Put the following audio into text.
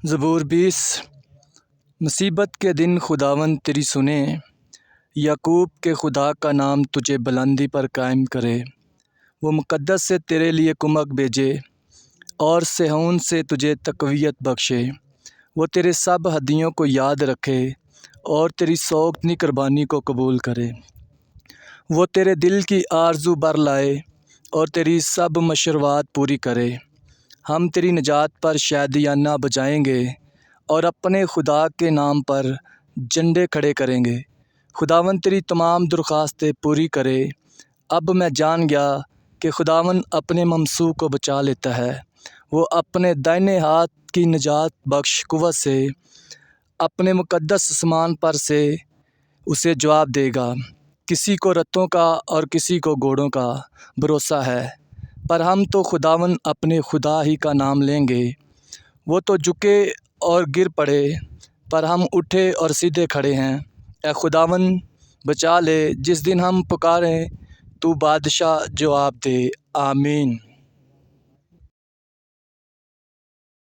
زبور 20۔ مصیبت کے دن خداوند تیری سنے، یعقوب کے خدا کا نام تجھے بلندی پر قائم کرے۔ وہ مقدس سے تیرے لیے کمک بھیجے اور صہیون سے تجھے تقویت بخشے۔ وہ تیرے سب ہدیوں کو یاد رکھے اور تیری سوگندی قربانی کو قبول کرے۔ وہ تیرے دل کی آرزو بر لائے اور تیری سب مشروعات پوری کرے۔ ہم تیری نجات پر شادیانہ بجائیں گے اور اپنے خدا کے نام پر جھنڈے کھڑے کریں گے۔ خداوند تیری تمام درخواستیں پوری کرے۔ اب میں جان گیا کہ خداوند اپنے ممسوح کو بچا لیتا ہے۔ وہ اپنے دائنے ہاتھ کی نجات بخش قوت سے اپنے مقدس آسمان پر سے اسے جواب دے گا۔ کسی کو رتھوں کا اور کسی کو گھوڑوں کا بھروسہ ہے، پر ہم تو خداوند اپنے خدا ہی کا نام لیں گے۔ وہ تو جھکے اور گر پڑے، پر ہم اٹھے اور سیدھے کھڑے ہیں۔ اے خداوند بچا لے، جس دن ہم پکاریں تو بادشاہ جواب دے۔ آمین۔